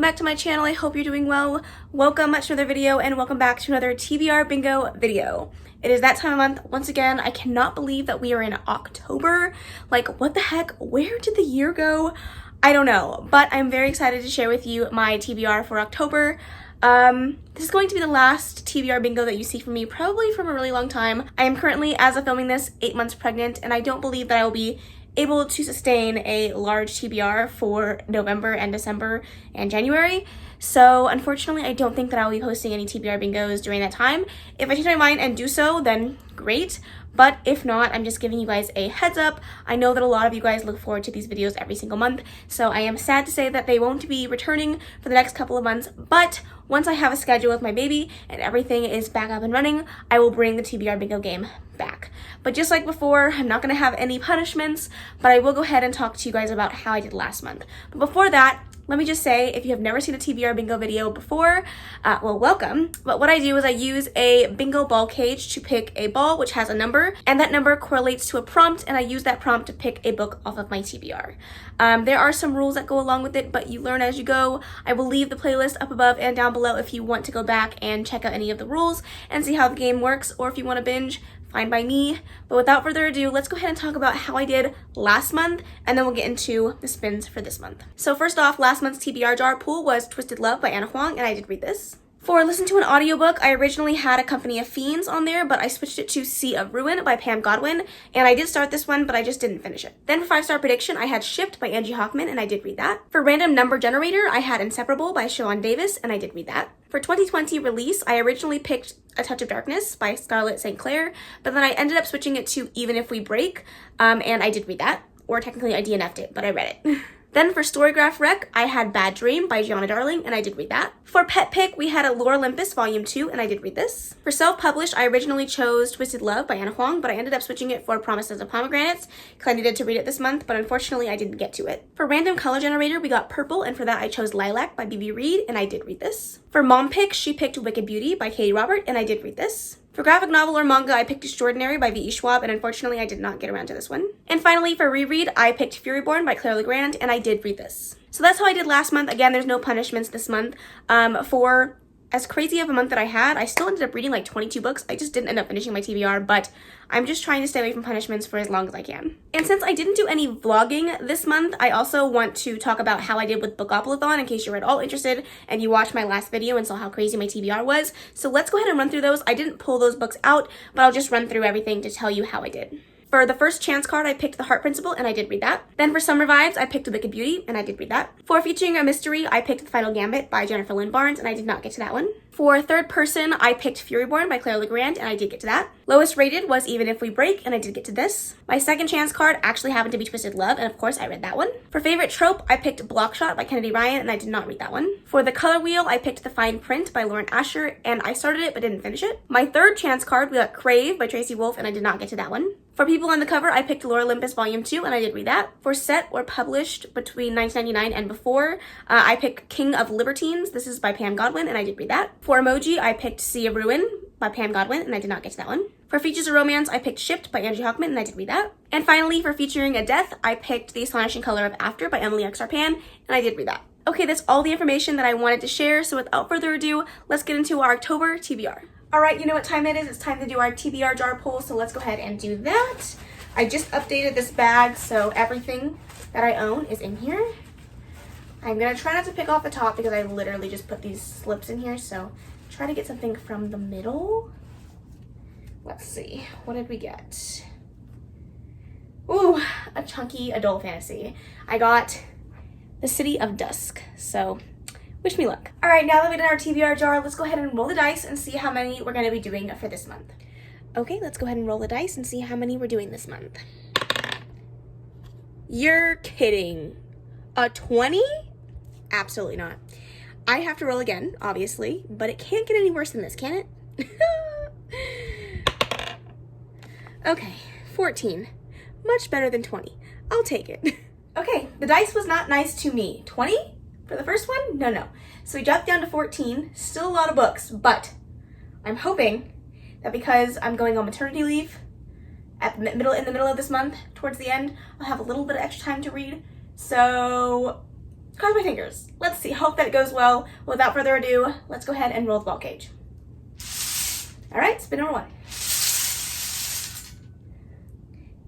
welcome back to my channel. I hope you're doing well. Welcome to another video and welcome back to another TBR bingo video. It is that time of month. Once again, I cannot believe that we are in October. Like, what the heck? Where did the year go? I don't know, but I'm very excited to share with you my TBR for October. This is going to be the last TBR bingo that you see from me, probably from a really long time. I am currently, as of filming this, 8 months pregnant, and I don't believe that I will be able to sustain a large TBR for November and December and January. So unfortunately, I don't think that I'll be posting any TBR bingos during that time. If I change my mind and do so, then great. But if not, I'm just giving you guys a heads up. I know that a lot of you guys look forward to these videos every single month, so I am sad to say that they won't be returning for the next couple of months, but once I have a schedule with my baby and everything is back up and running, I will bring the TBR bingo game back. But just like before, I'm not going to have any punishments, but I will go ahead and talk to you guys about how I did last month. But before that, let me just say, if you have never seen a TBR bingo video before, well, welcome. But what I do is I use a bingo ball cage to pick a ball which has a number, and that number correlates to a prompt, and I use that prompt to pick a book off of my TBR. There are some rules that go along with it, but you learn as you go. I will leave the playlist up above and down below if you want to go back and check out any of the rules and see how the game works, or if you want to binge, fine by me. But without further ado, let's go ahead and talk about how I did last month, and then we'll get into the spins for this month. So first off, last month's TBR Jar Pull was Twisted Love by Anna Huang, and I did read this. For Listen to an Audiobook, I originally had A Company of Fiends on there, but I switched it to Sea of Ruin by Pam Godwin, and I did start this one, but I just didn't finish it. Then for 5-star prediction, I had Shipped by Angie Hoffman, and I did read that. For Random Number Generator, I had Inseparable by Siobhan Davis, and I did read that. For 2020 release, I originally picked A Touch of Darkness by Scarlett St. Clair, but then I ended up switching it to Even If We Break, and I did read that. Or technically I DNF'd it, but I read it. Then for Storygraph Rec, I had Bad Dream by Gianna Darling, and I did read that. For Pet Pick, we had Lore Olympus Volume 2, and I did read this. For self-published, I originally chose Twisted Love by Anna Huang, but I ended up switching it for Promises of Pomegranates, because I needed to read it this month, but unfortunately I didn't get to it. For Random Color Generator, we got Purple, and for that I chose Lilac by B.B. Reed, and I did read this. For Mom Pick, she picked Wicked Beauty by Katie Robert, and I did read this. For graphic novel or manga, I picked Extraordinary by V.E. Schwab, and unfortunately I did not get around to this one. And finally, for reread, I picked Furyborn by Claire Legrand, and I did read this. So that's how I did last month. Again, there's no punishments this month. For as crazy of a month that I had, I still ended up reading like 22 books. I just didn't end up finishing my TBR, but I'm just trying to stay away from punishments for as long as I can. And since I didn't do any vlogging this month, I also want to talk about how I did with Bookoplathon in case you're at all interested and you watched my last video and saw how crazy my TBR was. So let's go ahead and run through those. I didn't pull those books out, but I'll just run through everything to tell you how I did. For the first chance card, I picked The Heart Principle, and I did read that. Then for Summer Vibes, I picked Wicked Beauty, and I did read that. For featuring a mystery, I picked The Final Gambit by Jennifer Lynn Barnes, and I did not get to that one. For third person, I picked Furyborn by Claire Legrand, and I did get to that. Lowest rated was Even If We Break, and I did get to this. My second chance card actually happened to be Twisted Love, and of course I read that one. For favorite trope, I picked Blockshot by Kennedy Ryan, and I did not read that one. For the color wheel, I picked The Fine Print by Lauren Asher, and I started it but didn't finish it. My third chance card, we got Crave by Tracy Wolf, and I did not get to that one. For People on the Cover, I picked Lore Olympus Volume 2, and I did read that. For set or published between 1999 and before, I picked King of Libertines. This is by Pam Godwin, and I did read that. For emoji, I picked Sea of Ruin by Pam Godwin, and I did not get to that one. For features of romance, I picked Shipped by Angie Hoffman, and I did read that. And finally, for featuring a death, I picked The Astonishing Color of After by Emily X. Arpan, and I did read that. Okay, that's all the information that I wanted to share, so without further ado, let's get into our October TBR. Alright, you know what time it is? It's time to do our TBR jar pull, so let's go ahead and do that. I just updated this bag, so everything that I own is in here. I'm going to try not to pick off the top because I literally just put these slips in here, so try to get something from the middle. Let's see, what did we get? Ooh, a chunky adult fantasy. I got The City of Dusk, so wish me luck. All right, now that we did our TBR jar, let's go ahead and roll the dice and see how many we're going to be doing for this month. Okay, let's go ahead and roll the dice and see how many we're doing this month. You're kidding. A 20? Absolutely not. I have to roll again, obviously, but it can't get any worse than this, can it? Okay, 14. Much better than 20. I'll take it. Okay, the dice was not nice to me. 20 for the first one? No. So we dropped down to 14. Still a lot of books, but I'm hoping that because I'm going on maternity leave in the middle of this month, towards the end, I'll have a little bit of extra time to read. So Cross my fingers. Let's see. Hope that it goes well. Without further ado, let's go ahead and roll the ball cage. All right, spin number 1.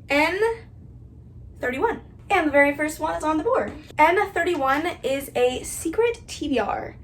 N31. And the very first one is on the board. N31 is a secret TBR.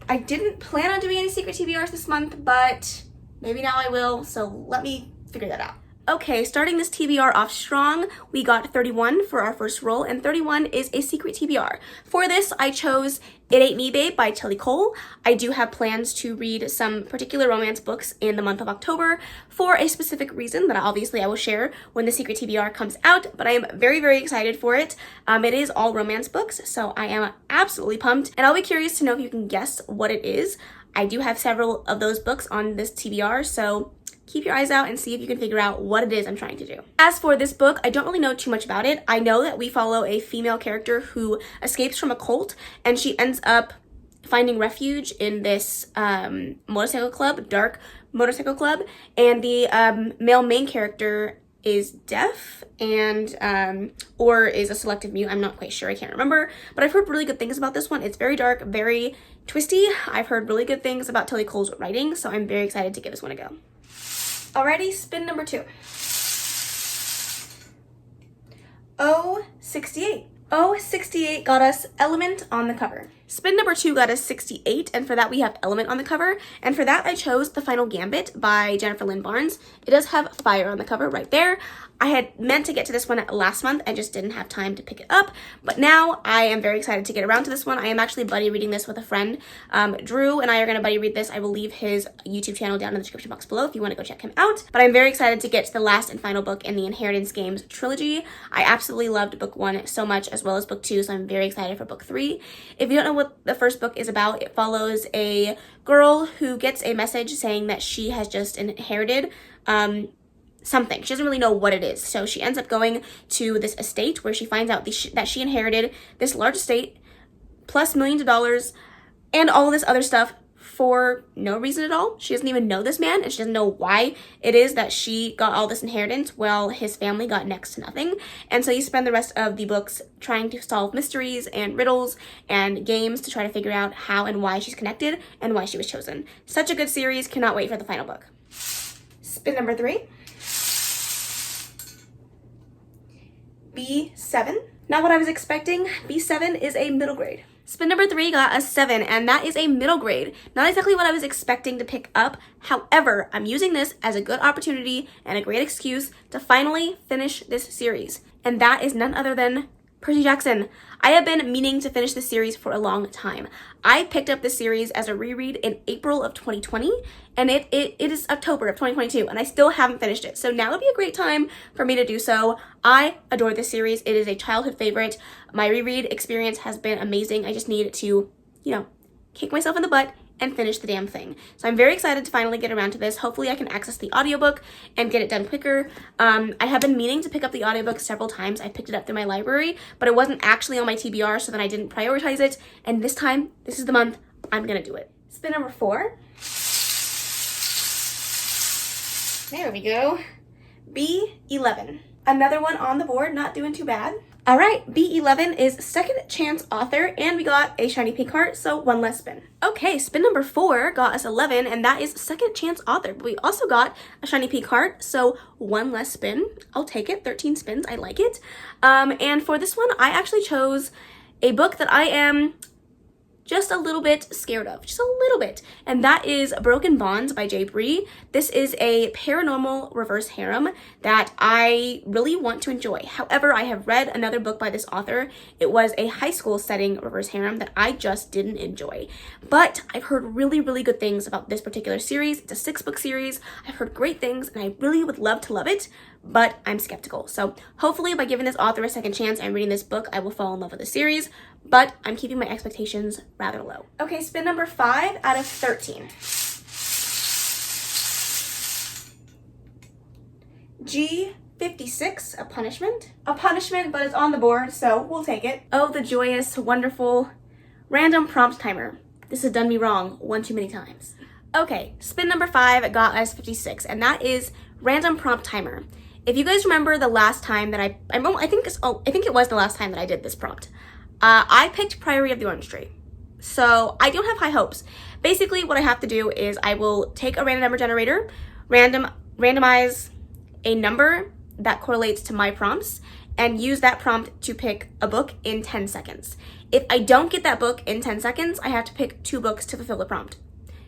I didn't plan on doing any secret TBRs this month, but maybe now I will, so let me figure that out. Okay, starting this TBR off strong, we got 31 for our first roll, and 31 is a secret TBR. For this, I chose It Ain't Me Babe by Tilly Cole. I do have plans to read some particular romance books in the month of October for a specific reason that obviously I will share when the secret TBR comes out, but I am very, very excited for it. It is all romance books, so I am absolutely pumped, and I'll be curious to know if you can guess what it is. I do have several of those books on this TBR, so keep your eyes out and see if you can figure out what it is I'm trying to do. As for this book, I don't really know too much about it. I know that we follow a female character who escapes from a cult, and she ends up finding refuge in this motorcycle club, dark motorcycle club, and the male main character is deaf and or is a selective mute. I'm not quite sure, I can't remember, but I've heard really good things about this one. It's very dark, very twisty. I've heard really good things about Tilly Cole's writing, so I'm very excited to give this one a go. Alrighty, spin number 2. 068. 068 got us Element on the cover. Spin number 2 got us 68, and for that we have Element on the cover, and for that I chose The Final Gambit by Jennifer Lynn Barnes. It does have fire on the cover right there. I had meant to get to this one last month, I just didn't have time to pick it up, but now I am very excited to get around to this one. I am actually buddy reading this with a friend. Drew and I are going to buddy read this. I will leave his YouTube channel down in the description box below if you want to go check him out, but I'm very excited to get to the last and final book in the Inheritance Games trilogy. I absolutely loved book 1 so much, as well as book 2, so I'm very excited for book 3. If you don't know what the first book is about, it follows a girl who gets a message saying that she has just inherited something. She doesn't really know what it is. So she ends up going to this estate where she finds out that she inherited this large estate plus millions of dollars and all this other stuff for no reason at all. She doesn't even know this man, and she doesn't know why it is that she got all this inheritance while his family got next to nothing. And so you spend the rest of the books trying to solve mysteries and riddles and games to try to figure out how and why she's connected and why she was chosen. Such a good series. Cannot wait for the final book. Spin number 3. B7. Not what I was expecting. B7 is a middle grade. Spin number 3 got a 7, and that is a middle grade. Not exactly what I was expecting to pick up. However, I'm using this as a good opportunity and a great excuse to finally finish this series. And that is none other than Percy Jackson. I have been meaning to finish this series for a long time. I picked up this series as a reread in April of 2020, and it is October of 2022, and I still haven't finished it. So now would be a great time for me to do so. I adore this series. It is a childhood favorite. My reread experience has been amazing. I just need to, kick myself in the butt and finish the damn thing. So I'm very excited to finally get around to this. Hopefully I can access the audiobook and get it done quicker. I have been meaning to pick up the audiobook several times. I picked it up through my library, but it wasn't actually on my TBR, so then I didn't prioritize it. And this time, this is the month, I'm gonna do it. Spin number 4. There we go. B11. Another one on the board, not doing too bad. All right, B11 is second chance author, and we got a shiny pink heart, so one less spin. Okay, spin number 4 got us 11, and that is second chance author, but we also got a shiny pink heart, so one less spin. I'll take it, 13 spins, I like it. And for this one, I actually chose a book that I am just a little bit scared of, just a little bit, and that is Broken Bonds by Jay Bree. This is a paranormal reverse harem that I really want to enjoy. However, I have read another book by this author. It was a high school setting reverse harem that I just didn't enjoy, but I've heard really, really good things about this particular series. It's a 6-book series. I've heard great things, and I really would love to love it, but I'm skeptical. So hopefully by giving this author a second chance and reading this book, I will fall in love with the series, but I'm keeping my expectations rather low. Okay, spin number 5 out of 13. G56, a punishment. A punishment, but it's on the board, so we'll take it. Oh, the joyous, wonderful, random prompt timer. This has done me wrong one too many times. Okay, spin number 5 got us 56, and that is random prompt timer. If you guys remember the last time that I think it was the last time that I did this prompt. I picked Priory of the Orange Tree, so I don't have high hopes. Basically, what I have to do is I will take a random number generator, randomize a number that correlates to my prompts, and use that prompt to pick a book in 10 seconds. If I don't get that book in 10 seconds, I have to pick 2 books to fulfill the prompt.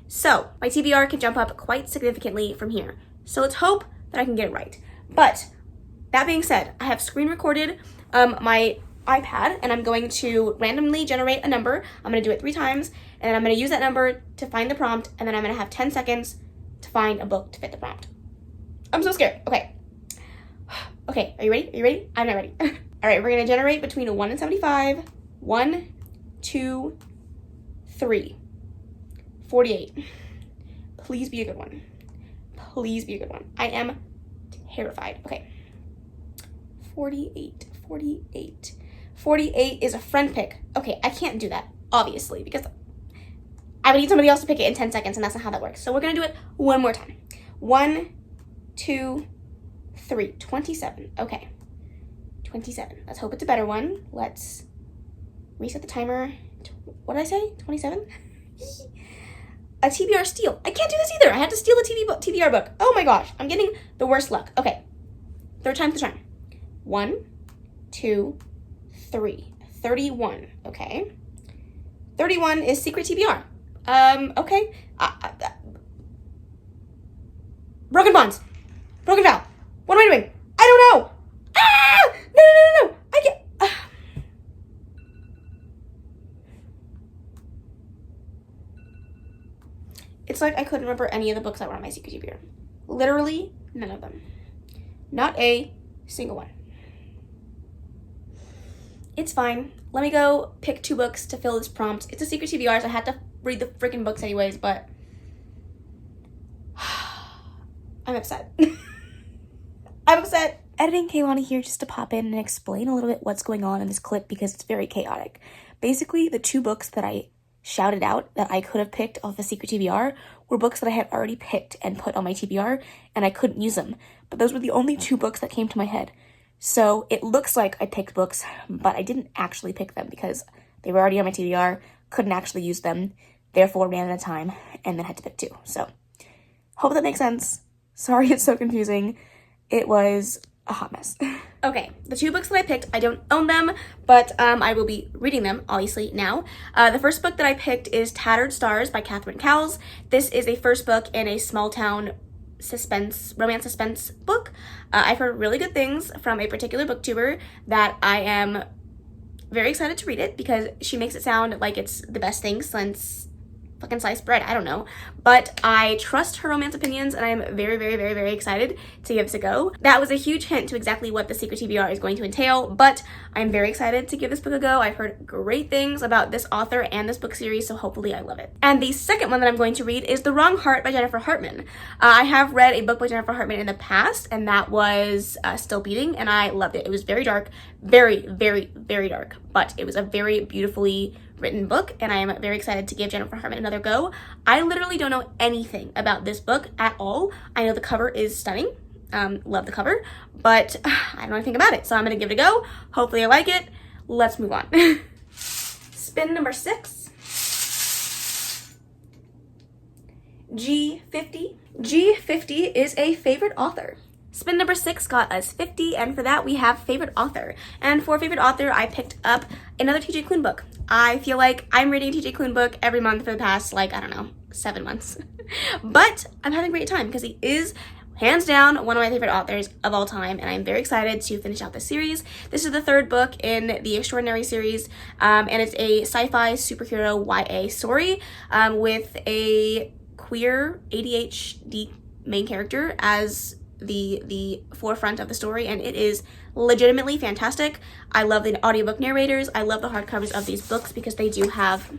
So my TBR can jump up quite significantly from here. So let's hope that I can get it right. But that being said, I have screen recorded my iPad, and I'm going to randomly generate a number. I'm going to do it 3 times, and then I'm going to use that number to find the prompt, and then I'm going to have 10 seconds to find a book to fit the prompt. I'm so scared. Okay. Okay, are you ready? Are you ready? I'm not ready. All right, we're going to generate between a 1 and 75. 1, 2, 3. 48. Please be a good one. Please be a good one. I am terrified. Okay. 48. 48. 48 is a friend pick. Okay, I can't do that, obviously, because I would need somebody else to pick it in 10 seconds, and that's not how that works. So we're going to do it one more time. 1, 2, 3. 27. Okay. 27. Let's hope it's a better one. Let's reset the timer. What did I say? 27? A TBR steal. I can't do this either. I had to steal a TBR book. Oh my gosh. I'm getting the worst luck. Okay. 3rd time's the charm. 1, 2, 3. 31. Okay. 31 is secret TBR. Okay. Broken bonds. Broken vow. What am I doing? I don't know. Ah! No. I can't. It's like I couldn't remember any of the books that were on my secret TBR. Literally none of them. Not a single one. It's fine. Let me go pick 2 books to fill this prompt. It's a secret TBR, so I had to read the freaking books anyways, but I'm upset. I'm upset. Editing Kaylani here just to pop in and explain a little bit what's going on in this clip because it's very chaotic. Basically, the 2 books that I shouted out that I could have picked off a secret TBR were books that I had already picked and put on my TBR, and I couldn't use them. But those were the only 2 books that came to my head. So it looks like I picked books, but I didn't actually pick them because they were already on my TBR, couldn't actually use them, therefore ran out of time, and then had to pick 2. So hope that makes sense. Sorry it's so confusing. It was a hot mess. Okay, the 2 books that I picked, I don't own them, but I will be reading them, obviously, now. The first book that I picked is Tattered Stars by Catherine Cowles. This is a first book in a small-town romance suspense book. I've heard really good things from a particular booktuber that I am very excited to read it because she makes it sound like it's the best thing since fucking sliced bread. I don't know. But I trust her romance opinions, and I'm very, very, very, very excited to give this a go. That was a huge hint to exactly what the secret TBR is going to entail, but I'm very excited to give this book a go. I've heard great things about this author and this book series, so hopefully I love it. And the second one that I'm going to read is The Wrong Heart by Jennifer Hartman. I have read a book by Jennifer Hartman in the past, and that was Still Beating, and I loved it. It was very dark, very, very, very dark, but it was a very beautifully written book, and I am very excited to give Jennifer Hartman another go. I literally don't know anything about this book at all. I know the cover is stunning. Love the cover, but I don't know anything about it, so I'm gonna give it a go. Hopefully I like it. Let's move on. Spin number 6. G50. G50 is a favorite author. Spin number 6 got us 50, and for that we have favorite author. And for favorite author, I picked up another TJ Klune book. I feel like I'm reading a TJ Klune book every month for the past, like, I don't know, 7 months. But I'm having a great time because he is hands down one of my favorite authors of all time, and I'm very excited to finish out this series. This is the 3rd book in the Extraordinary series, and it's a sci-fi superhero YA story with a queer ADHD main character as the forefront of the story, and it is legitimately fantastic. I love the audiobook narrators. I love the hardcovers of these books because they do have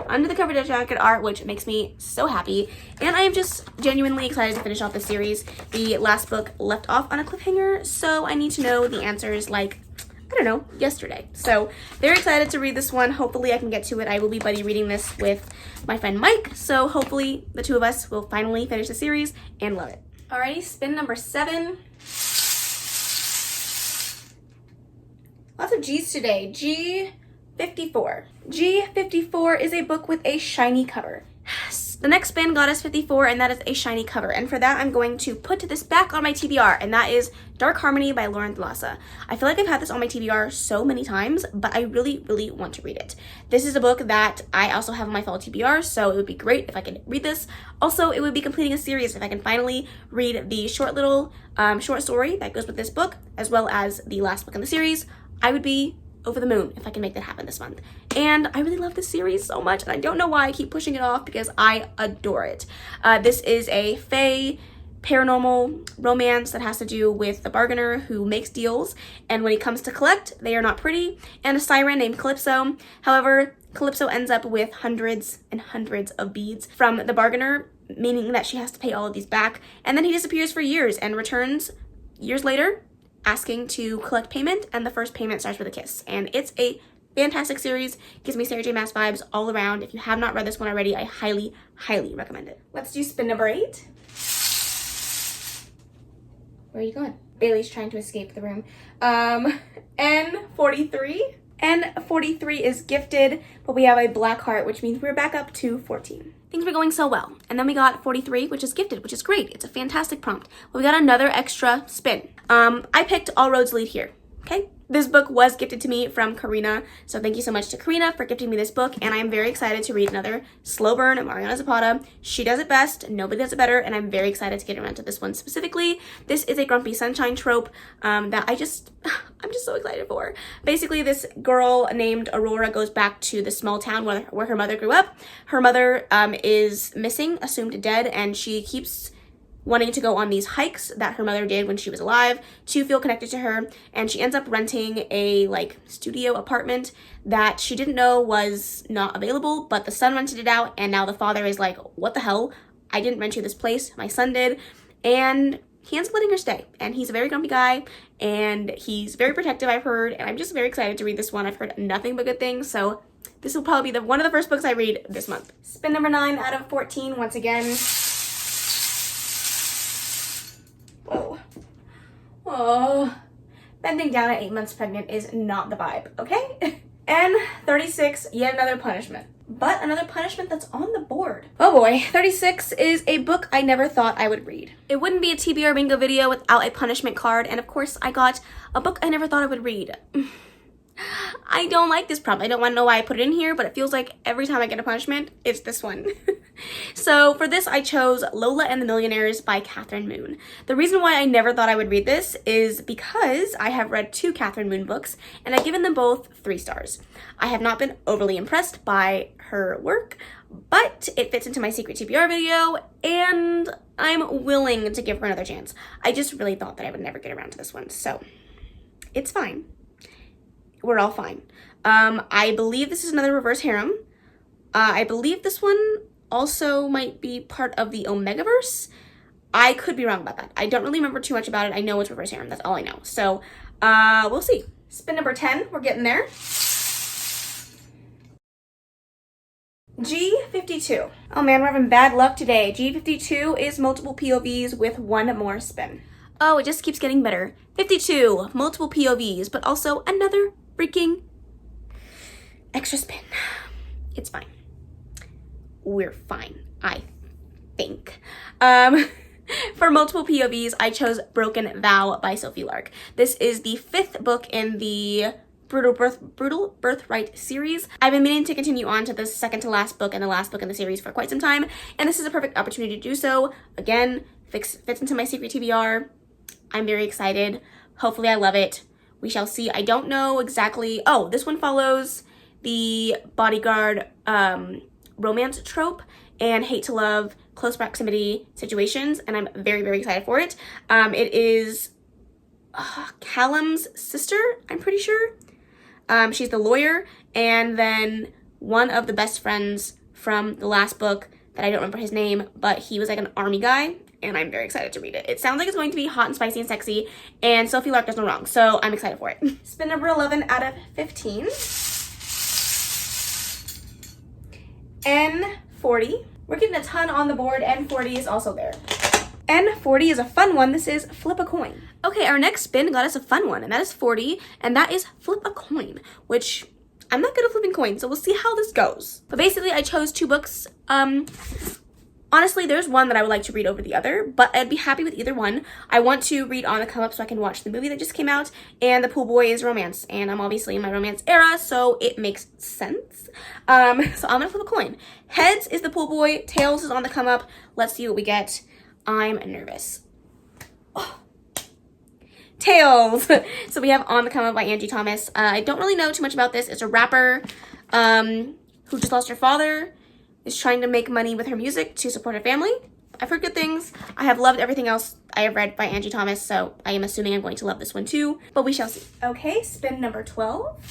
under the cover jacket art, which makes me so happy, and I am just genuinely excited to finish off this series. The last book left off on a cliffhanger, so I need to know the answers, like, I don't know, yesterday. So very excited to read this one. Hopefully I can get to it. I will be buddy reading this with my friend Mike, so hopefully the 2 of us will finally finish the series and love it. Alrighty, spin number 7. Lots of G's today. G 54. G54 is a book with a shiny cover. The next spin got us 54, and that is a shiny cover. And for that, I'm going to put this back on my TBR, and that is Dark Harmony by Lauren Thalassa. I feel like I've had this on my TBR so many times, but I really, really want to read it. This is a book that I also have on my fall TBR, so it would be great if I could read this. Also, it would be completing a series if I can finally read the short little short story that goes with this book, as well as the last book in the series. I would be over the moon if I can make that happen this month. And I really love this series so much, and I don't know why I keep pushing it off because I adore it. This is a fae paranormal romance that has to do with the bargainer who makes deals, and when he comes to collect, they are not pretty, and a siren named Calypso. However, Calypso ends up with hundreds and hundreds of beads from the bargainer, meaning that she has to pay all of these back, and then he disappears for years and returns years later asking to collect payment, and the first payment starts with a kiss. And it's a fantastic series, gives me Sarah J Maas vibes all around. If you have not read this one already, I highly, highly recommend it. Let's do spin number 8. Where are you going? Bailey's trying to escape the room. N43. N43 is gifted, but we have a black heart, which means we're back up to 14. Things were going so well. And then we got 43, which is gifted, which is great. It's a fantastic prompt. But we got another extra spin. I picked All Roads Lead Here, okay? This book was gifted to me from Karina, so thank you so much to Karina for gifting me this book, and I am very excited to read another slow burn of Mariana Zapata. She does it best, nobody does it better, and I'm very excited to get around to this one specifically. This is a Grumpy Sunshine trope that I'm just so excited for. Basically, this girl named Aurora goes back to the small town where her mother grew up. Her mother is missing, assumed dead, and she keeps wanting to go on these hikes that her mother did when she was alive to feel connected to her, and she ends up renting a studio apartment that she didn't know was not available, but the son rented it out, and now the father is like, what the hell? I didn't rent you this place, my son did, and he ends up letting her stay. And he's a very grumpy guy, and he's very protective, I've heard, and I'm just very excited to read this one. I've heard nothing but good things, so this will probably be one of the first books I read this month. Spin number 9 out of 14 once again. Whoa. Oh, bending down at 8 months pregnant is not the vibe, okay? And 36, yet another punishment. But another punishment that's on the board. Oh boy, 36 is a book I never thought I would read. It wouldn't be a TBR bingo video without a punishment card, and of course I got a book I never thought I would read. I don't like this prompt. I don't want to know why I put it in here, but it feels like every time I get a punishment, it's this one. So for this, I chose Lola and the Millionaires by Catherine Moon. The reason why I never thought I would read this is because I have read 2 Catherine Moon books, and I've given them both 3 stars. I have not been overly impressed by her work, but it fits into my secret TBR video, and I'm willing to give her another chance. I just really thought that I would never get around to this one, so it's fine. We're all fine. I believe this is another reverse harem. I believe this one also might be part of the Omegaverse. I could be wrong about that. I don't really remember too much about it. I know it's reverse harem. That's all I know. So we'll see. Spin number 10. We're getting there. G52. Oh man, we're having bad luck today. G52 is multiple POVs with 1 more spin. Oh, it just keeps getting better. 52, multiple POVs, but also another freaking extra spin. It's fine. We're fine, I think. For multiple POVs, I chose Broken Vow by Sophie Lark. This is the 5th book in the Brutal Birthright series. I've been meaning to continue on to the second to last book and the last book in the series for quite some time, and this is a perfect opportunity to do so. Again, fits into my secret TBR. I'm very excited. Hopefully I love it. We shall see. I don't know exactly. Oh, this one follows the bodyguard romance trope and hate to love close proximity situations, and I'm very, very excited for it. It is Callum's sister, I'm pretty sure. She's the lawyer, and then one of the best friends from the last book that I don't remember his name, but he was like an army guy, and I'm very excited to read it. It sounds like it's going to be hot and spicy and sexy, and Sophie Lark does no wrong, so I'm excited for it. Spin number 11 out of 15. N40. We're getting a ton on the board. N40 is also there. N40 is a fun one. This is Flip a Coin. Okay, our next spin got us a fun one, and that is 40, and that is Flip a Coin, which I'm not good at flipping coins, so we'll see how this goes. But basically, I chose 2 books. Honestly, there's one that I would like to read over the other, but I'd be happy with either one. I want to read On the Come Up so I can watch the movie that just came out, and The Pool Boy is romance, and I'm obviously in my romance era, so it makes sense. So I'm gonna flip a coin. Heads is The Pool Boy, tails is On the Come Up. Let's see what we get. I'm nervous. Oh. Tails! So we have On the Come Up by Angie Thomas. I don't really know too much about this. It's a rapper who just lost her father, is trying to make money with her music to support her family. I've heard good things. I have loved everything else I have read by Angie Thomas, so I am assuming I'm going to love this one too, but we shall see. Okay, spin number 12.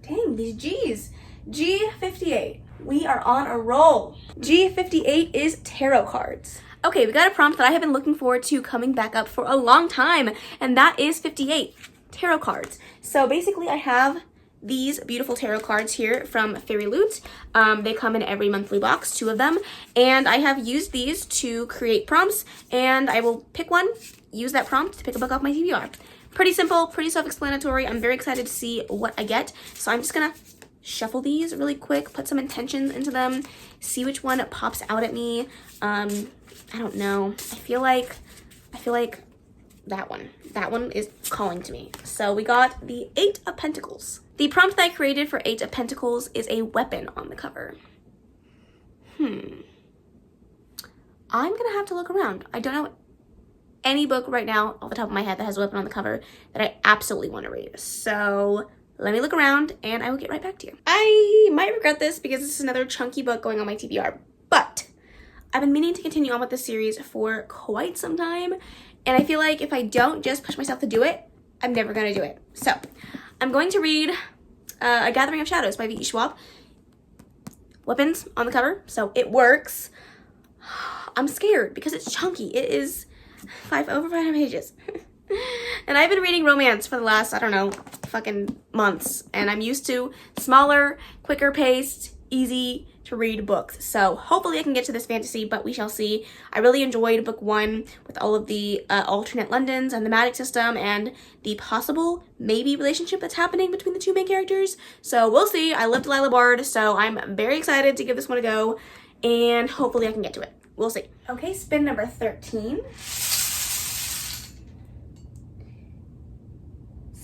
Dang, these G's. G58. We are on a roll. G58 is tarot cards. Okay, we got a prompt that I have been looking forward to coming back up for a long time, and that is 58, tarot cards. So basically I have these beautiful tarot cards here from Fairy Loot. They come in every monthly box, 2 of them, and I have used these to create prompts, and I will pick one, use that prompt to pick a book off my TBR. Pretty simple, pretty self-explanatory. I'm very excited to see what I get, so I'm just gonna shuffle these really quick, put some intentions into them, see which one pops out at me. I don't know. I feel like that one is calling to me. So we got the 8 of Pentacles. The prompt that I created for 8 of Pentacles is a weapon on the cover. I'm gonna have to look around. I don't know any book right now off the top of my head that has a weapon on the cover that I absolutely want to read. So let me look around and I will get right back to you. I might regret this because this is another chunky book going on my TBR, but I've been meaning to continue on with this series for quite some time, and I feel like if I don't just push myself to do it, I'm never gonna do it. So I'm going to read A Gathering of Shadows by V.E. Schwab. Weapons on the cover, so it works. I'm scared because it's chunky. It is over 500 pages. And I've been reading romance for the last, I don't know, fucking months. And I'm used to smaller, quicker paced, easy to read books. So hopefully I can get to this fantasy, but we shall see. I really enjoyed book 1 with all of the alternate Londons and the magic system and the possible maybe relationship that's happening between the 2 main characters. So we'll see. I love Delilah Bard, so I'm very excited to give this one a go, and hopefully I can get to it. We'll see. Okay, spin number 13.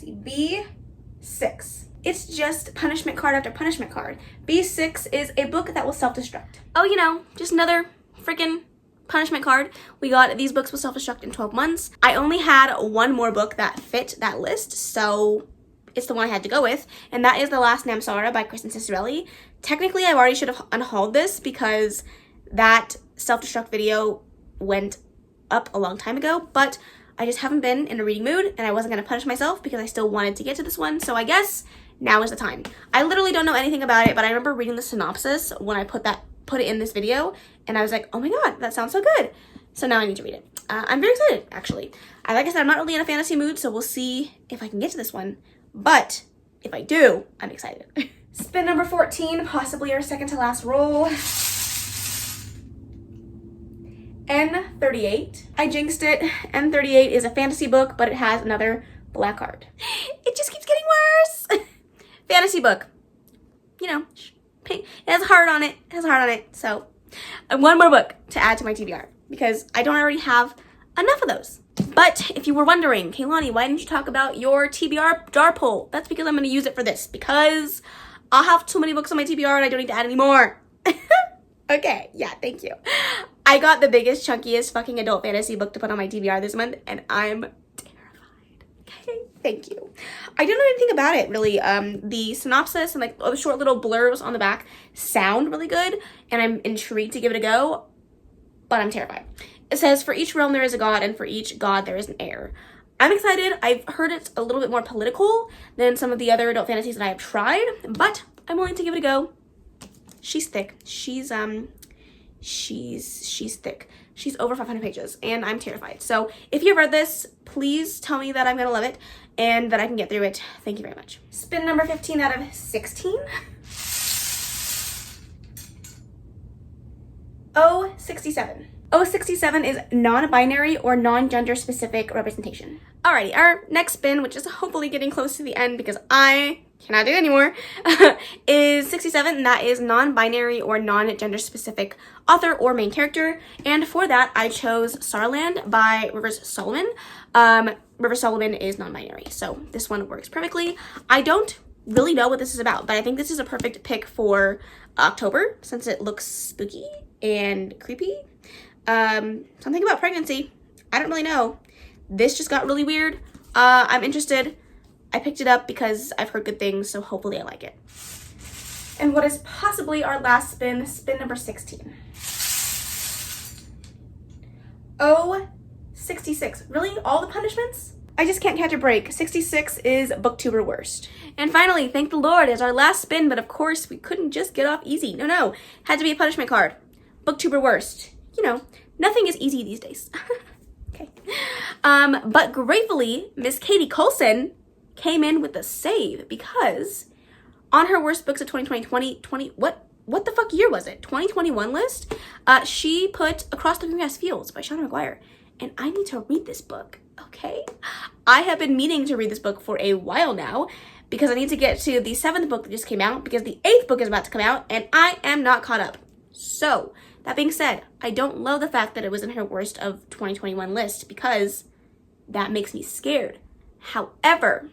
B6. It's just punishment card after punishment card. B6 is a book that will self-destruct. Oh, you know, just another freaking punishment card. We got these books will self-destruct in 12 months. I only had one more book that fit that list, so it's the one I had to go with, and that is The Last Namsara by Kristen Cicerelli. Technically, I already should have unhauled this because that self-destruct video went up a long time ago, but I just haven't been in a reading mood, and I wasn't going to punish myself because I still wanted to get to this one, so I guess now is the time. I literally don't know anything about it, but I remember reading the synopsis when I put it in this video, and I was like, oh my god, that sounds so good. So now I need to read it. I'm very excited, actually. Like I said, I'm not really in a fantasy mood, so we'll see if I can get to this one, but if I do, I'm excited. Spin number 14, possibly our second to last roll. N38. I jinxed it. N38 is a fantasy book, but it has another black card. It just keeps getting worse. Fantasy book. You know, it has a heart on it. It has a heart on it. So, one more book to add to my TBR because I don't already have enough of those. But if you were wondering, Kaylani, why didn't you talk about your TBR jar pull? That's because I'm going to use it for this because I'll have too many books on my TBR and I don't need to add any more. Okay, yeah, thank you. I got the biggest, chunkiest fucking adult fantasy book to put on my TBR this month, and I'm terrified. Okay, thank you. I don't know anything about it, really. The synopsis and like all the short little blurbs on the back sound really good, and I'm intrigued to give it a go, but I'm terrified. It says, for each realm there is a god, and for each god there is an heir. I'm excited. I've heard it's a little bit more political than some of the other adult fantasies that I have tried, but I'm willing to give it a go. She's thick. She's thick. She's over 500 pages, and I'm terrified. So if you've read this, please tell me that I'm gonna love it and that I can get through it. Thank you very much. Spin number 15 out of 16. O67. O67 is non-binary or non-gender specific representation. Alrighty, our next spin, which is hopefully getting close to the end because I cannot do it anymore, is 67, and that is non-binary or non-gender specific author or main character. And for that, I chose Starland by Rivers Solomon. Rivers Solomon is non-binary, so this one works perfectly. I don't really know what this is about, but I think this is a perfect pick for October since it looks spooky and creepy. Something about pregnancy. I don't really know. This just got really weird. I'm interested. I picked it up because I've heard good things, so hopefully I like it. And what is possibly our last spin, spin number 16. Oh, 66. Really? All the punishments? I just can't catch a break. 66 is booktuber worst. And finally, thank the Lord, is our last spin, but of course we couldn't just get off easy. No. Had to be a punishment card. Booktuber worst. You know, nothing is easy these days. Okay. But gratefully, Miss Katie Coulson came in with a save because on her worst books of 2020, what the fuck year was it? 2021 list, she put Across the Greengrass Fields by Shauna McGuire. And I need to read this book, okay? I have been meaning to read this book for a while now because I need to get to the 7th book that just came out because the 8th book is about to come out and I am not caught up. So, that being said, I don't love the fact that it was in her worst of 2021 list because that makes me scared. However,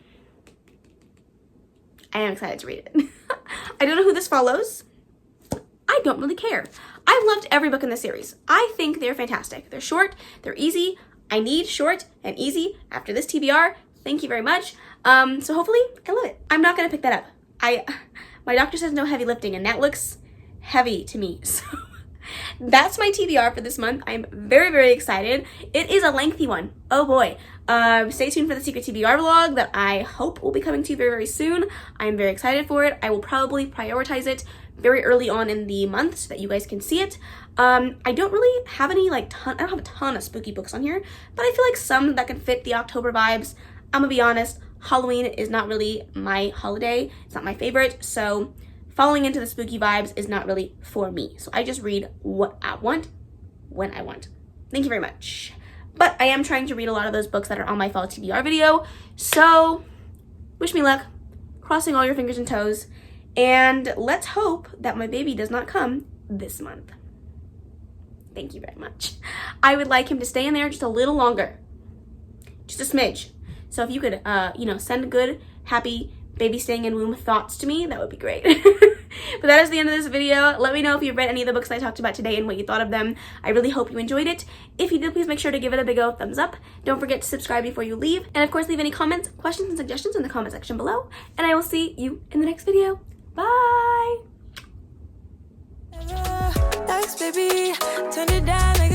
I am excited to read it. I don't know who this follows. I don't really care. I've loved every book in the series. I think they're fantastic. They're short, they're easy. I need short and easy after this TBR. Thank you very much. So hopefully I love it. I'm not gonna pick that up. My doctor says no heavy lifting and that looks heavy to me. So that's my TBR for this month. I'm very, very excited. It is a lengthy one. Oh boy. Stay tuned for the secret TBR vlog that I hope will be coming to you very, very soon. I'm very excited for it. I will probably prioritize it very early on in the month so that you guys can see it. I don't really have any I don't have a ton of spooky books on here, but I feel like some that can fit the October vibes. I'm gonna be honest, Halloween is not really my holiday. It's not my favorite, so falling into the spooky vibes is not really for me. So I just read what I want, when I want. Thank you very much. But I am trying to read a lot of those books that are on my fall TBR video. So wish me luck, crossing all your fingers and toes. And let's hope that my baby does not come this month. Thank you very much. I would like him to stay in there just a little longer. Just a smidge. So if you could, send good, happy baby staying in womb thoughts to me, that would be great. But that is the end of this video. Let me know if you've read any of the books that I talked about today and what you thought of them. I really hope you enjoyed it. If you did, please make sure to give it a big old thumbs up. Don't forget to subscribe before you leave. And of course, leave any comments, questions, and suggestions in the comment section below. And I will see you in the next video. Bye! Thanks, baby. Turn it down.